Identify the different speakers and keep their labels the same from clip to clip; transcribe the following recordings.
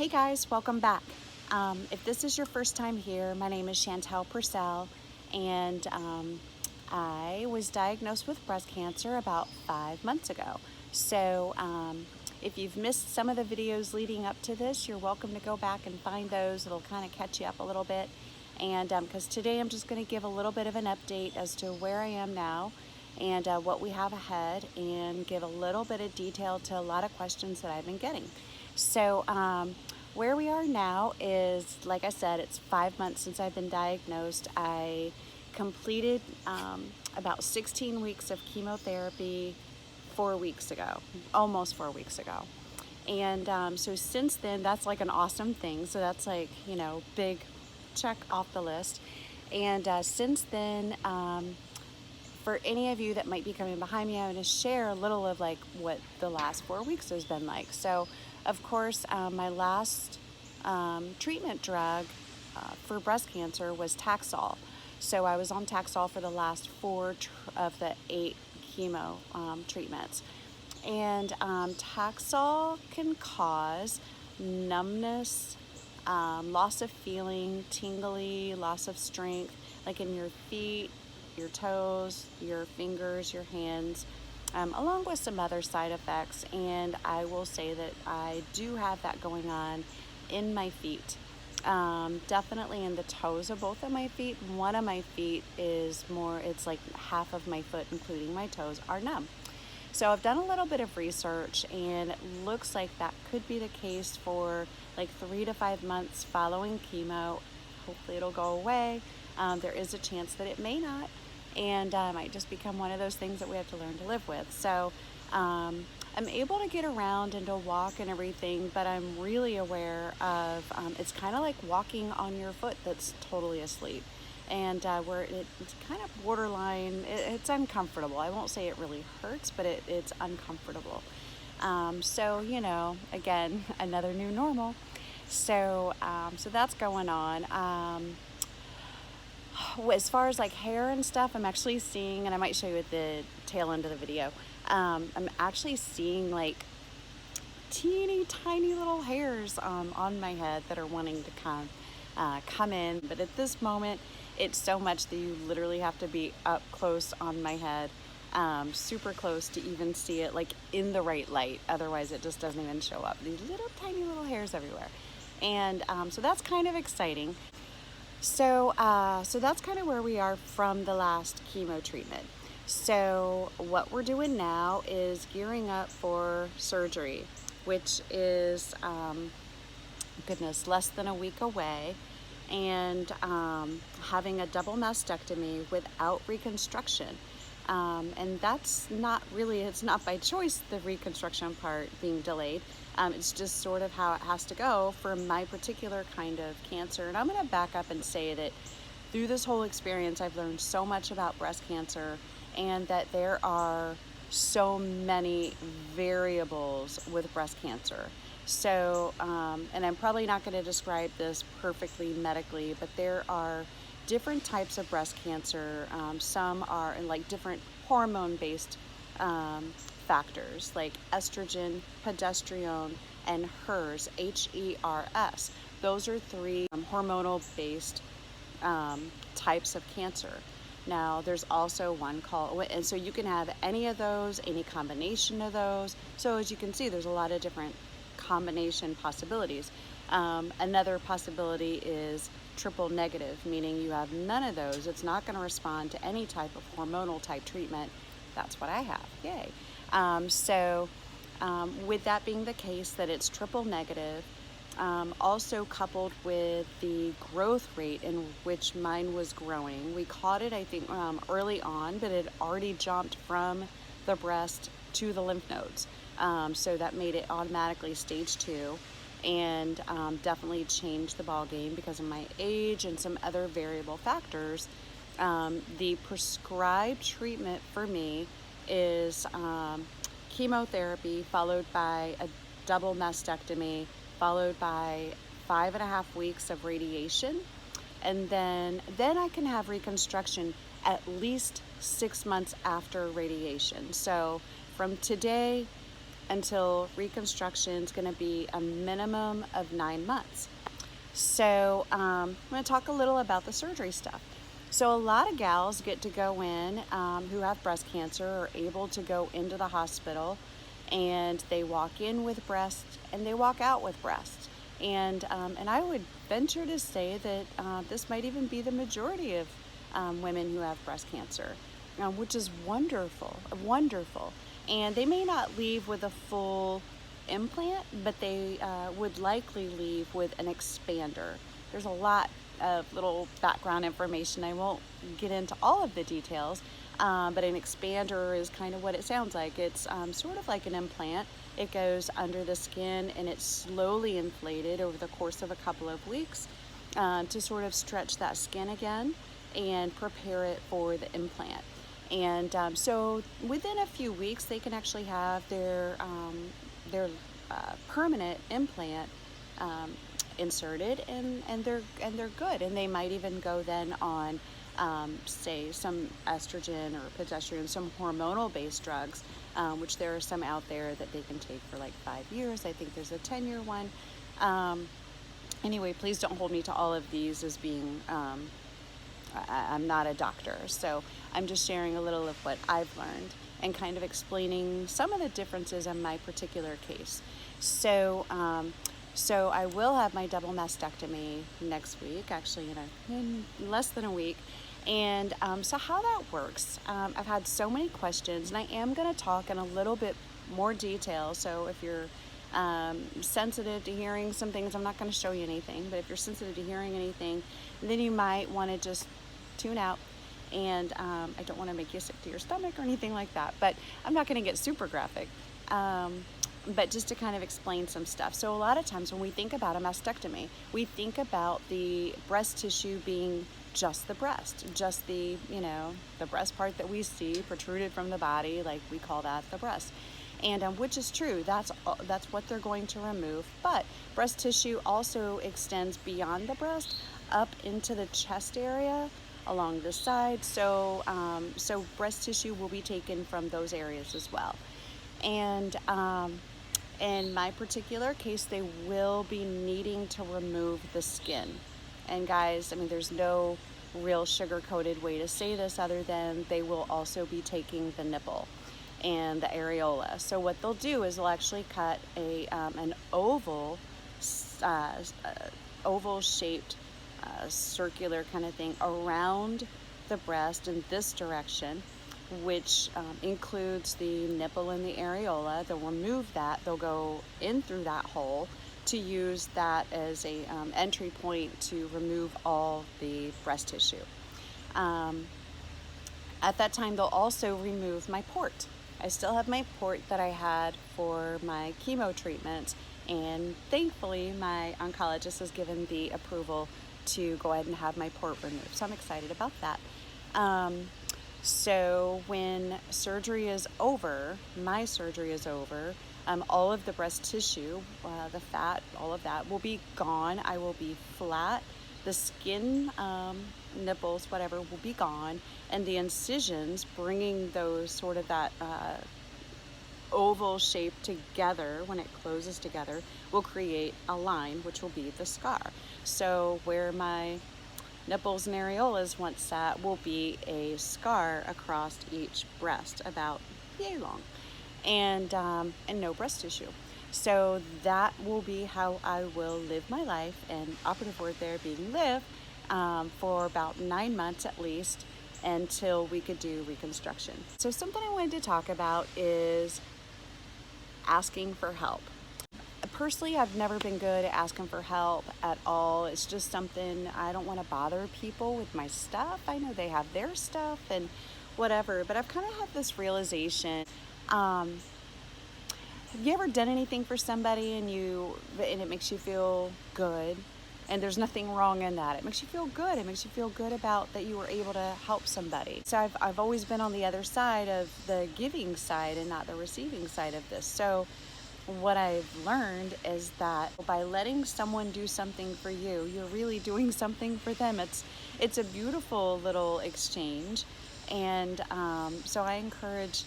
Speaker 1: Hey guys, welcome back. If this is your first time here, my name is Chantel Purcell, and I was diagnosed with breast cancer about 5 months ago. So if you've missed some of the videos leading up to this, you're welcome to go back and find those. It'll kind of catch you up a little bit. And because today I'm just going to give a little bit of an update as to where I am now and what we have ahead, and give a little bit of detail to a lot of questions that I've been getting. So where we are now is, like I said, it's 5 months since I've been diagnosed. I completed about 16 weeks of chemotherapy 4 weeks ago, almost 4 weeks ago. And so since then, that's like an awesome thing. So that's like, you know, big check off the list. And since then, for any of you that might be coming behind me, I'm going to share a little of like what the last 4 weeks has been like. So, of course, my last treatment drug for breast cancer was Taxol. So I was on Taxol for the last 4 of the 8 chemo treatments. And Taxol can cause numbness, loss of feeling, tingly, loss of strength, like in your feet, your toes, your fingers, your hands, along with some other side effects. And I will say that I do have that going on in my feet. Definitely in the toes of both of my feet. One of my feet is more, it's like half of my foot, including my toes, are numb. So I've done a little bit of research, and it looks like that could be the case for like 3 to 5 months following chemo. Hopefully it'll go away. There is a chance that it may not, and might just become one of those things that we have to learn to live with. So I'm able to get around and to walk and everything, but I'm really aware of it's kind of like walking on your foot that's totally asleep, and where it's kind of borderline, it's uncomfortable. I won't say it really hurts, but it's uncomfortable. So, you know, again, another new normal. So that's going on. As far as like hair and stuff, I'm actually seeing, and I might show you at the tail end of the video, I'm actually seeing like teeny tiny little hairs on my head that are wanting to come in. But at this moment, it's so much that you literally have to be up close on my head, super close to even see it like in the right light. Otherwise it just doesn't even show up. These little tiny little hairs everywhere. And so that's kind of exciting. So that's kind of where we are from the last chemo treatment. So what we're doing now is gearing up for surgery, which is, goodness, less than a week away, and having a double mastectomy without reconstruction. And that's not really, it's not by choice, the reconstruction part being delayed. It's just sort of how it has to go for my particular kind of cancer. And I'm going to back up and say that through this whole experience, I've learned so much about breast cancer, and that there are so many variables with breast cancer. So, and I'm probably not going to describe this perfectly medically, but there are different types of breast cancer. Some are like different hormone-based factors, like estrogen, progesterone, and HERS, HERS. Those are 3 hormonal-based types of cancer. Now, there's also one called, and so you can have any of those, any combination of those. So as you can see, there's a lot of different combination possibilities. Another possibility is triple negative, meaning you have none of those. It's not going to respond to any type of hormonal type treatment. That's what I have. Yay. With that being the case, that it's triple negative, also coupled with the growth rate in which mine was growing. We caught it, I think, early on, but it already jumped from the breast to the lymph nodes. So that made it automatically stage 2, and definitely changed the ball game because of my age and some other variable factors. The prescribed treatment for me is chemotherapy, followed by a double mastectomy, followed by 5.5 weeks of radiation, and then I can have reconstruction at least 6 months after radiation. So from today until reconstruction is going to be a minimum of 9 months. So I'm going to talk a little about the surgery stuff. So a lot of gals get to go in who have breast cancer are able to go into the hospital, and they walk in with breast and they walk out with breast. And I would venture to say that this might even be the majority of women who have breast cancer, which is wonderful, wonderful. And they may not leave with a full implant, but they would likely leave with an expander. There's a lot of little background information. I won't get into all of the details, but an expander is kind of what it sounds like. It's sort of like an implant. It goes under the skin and it's slowly inflated over the course of a couple of weeks to sort of stretch that skin again and prepare it for the implant. And so within a few weeks, they can actually have their permanent implant inserted, and they're good. And they might even go then on say some estrogen or progesterone, some hormonal-based drugs, which there are some out there that they can take for like 5 years. I think there's a 10-year one. Anyway, please don't hold me to all of these as being I'm not a doctor, so I'm just sharing a little of what I've learned and kind of explaining some of the differences in my particular case. So I will have my double mastectomy next week, actually in less than a week. And so how that works, I've had so many questions, and I am going to talk in a little bit more detail. So if you're sensitive to hearing some things, I'm not going to show you anything, but if you're sensitive to hearing anything, then you might want to just tune out. And I don't want to make you sick to your stomach or anything like that, but I'm not going to get super graphic, but just to kind of explain some stuff. So a lot of times when we think about a mastectomy, we think about the breast tissue being just the breast, just the breast part that we see protruded from the body, like we call that the breast. And which is true, that's what they're going to remove. But breast tissue also extends beyond the breast up into the chest area along the side. So breast tissue will be taken from those areas as well. And in my particular case, they will be needing to remove the skin. And guys, I mean, there's no real sugar-coated way to say this other than they will also be taking the nipple and the areola. So what they'll do is they'll actually cut an oval-shaped circular kind of thing around the breast in this direction, which includes the nipple and the areola. They'll remove that. They'll go in through that hole to use that as a entry point to remove all the breast tissue. At that time, they'll also remove my port. I still have my port that I had for my chemo treatment, and thankfully my oncologist has given the approval to go ahead and have my port removed. So I'm excited about that. So when surgery is over, my surgery is over, all of the breast tissue, the fat, all of that will be gone. I will be flat. The skin, nipples, whatever, will be gone. And the incisions, bringing those sort of that oval shape together, when it closes together, will create a line, which will be the scar. So where my nipples and areolas once sat will be a scar across each breast, about yay long, and no breast tissue. So that will be how I will live my life, and operative word there being live, for about 9 months at least, until we could do reconstruction. So something I wanted to talk about is asking for help. Personally, I've never been good at asking for help at all. It's just something, I don't want to bother people with my stuff. I know they have their stuff and whatever, but I've kind of had this realization. Have you ever done anything for somebody and it makes you feel good? And there's nothing wrong in that. It makes you feel good. It makes you feel good about that you were able to help somebody. So I've always been on the other side of the giving side and not the receiving side of this. So what I've learned is that by letting someone do something for you, you're really doing something for them. It's a beautiful little exchange. And so I encourage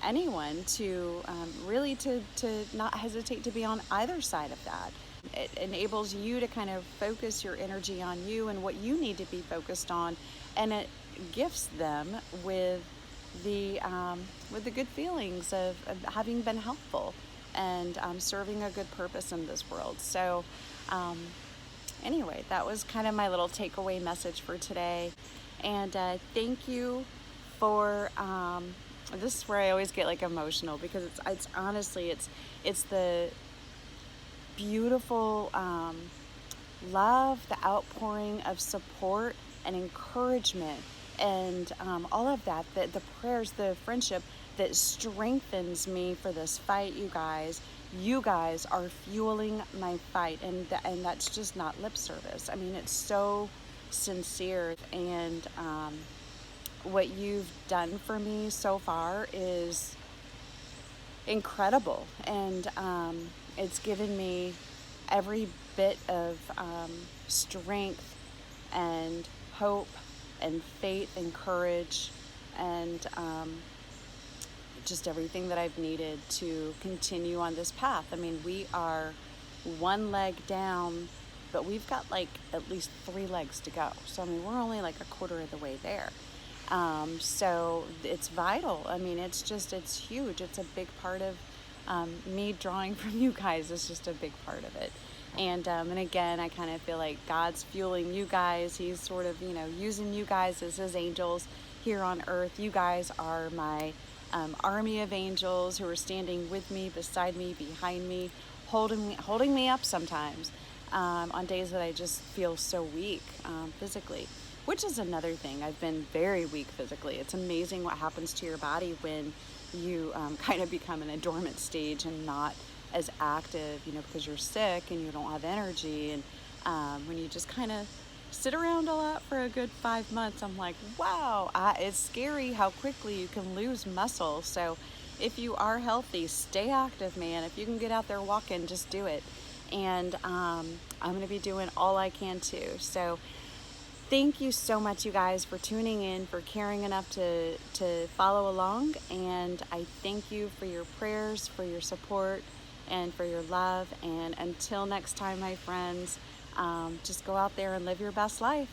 Speaker 1: anyone to really to not hesitate to be on either side of that. It enables you to kind of focus your energy on you and what you need to be focused on, and it gifts them with the good feelings of having been helpful and serving a good purpose in this world. So anyway, that was kind of my little takeaway message for today. And thank you for this is where I always get like emotional, because it's honestly it's the beautiful love, the outpouring of support and encouragement, and all of that, the prayers, the friendship that strengthens me for this fight. You guys are fueling my fight, and that's just not lip service. I mean, it's so sincere, and what you've done for me so far is incredible, and it's given me every bit of strength and hope and faith and courage, and just everything that I've needed to continue on this path. I mean, we are one leg down, but we've got like at least 3 legs to go. So I mean, we're only like a quarter of the way there. So it's vital. I mean, it's huge. It's a big part of me drawing from you guys. Is just a big part of it. And again, I kind of feel like God's fueling you guys. He's sort of, using you guys as his angels here on earth. You guys are my army of angels who are standing with me, beside me, behind me, holding me up sometimes on days that I just feel so weak physically, which is another thing. I've been very weak physically. It's amazing what happens to your body when you kind of become in a dormant stage and not as active, because you're sick and you don't have energy. And when you just kind of sit around a lot for a good 5 months, I'm like, wow, it's scary how quickly you can lose muscle. So if you are healthy, stay active, man. If you can get out there walking, just do it. And I'm going to be doing all I can too. So thank you so much, you guys, for tuning in, for caring enough to follow along. And I thank you for your prayers, for your support, and for your love. And until next time, my friends, just go out there and live your best life.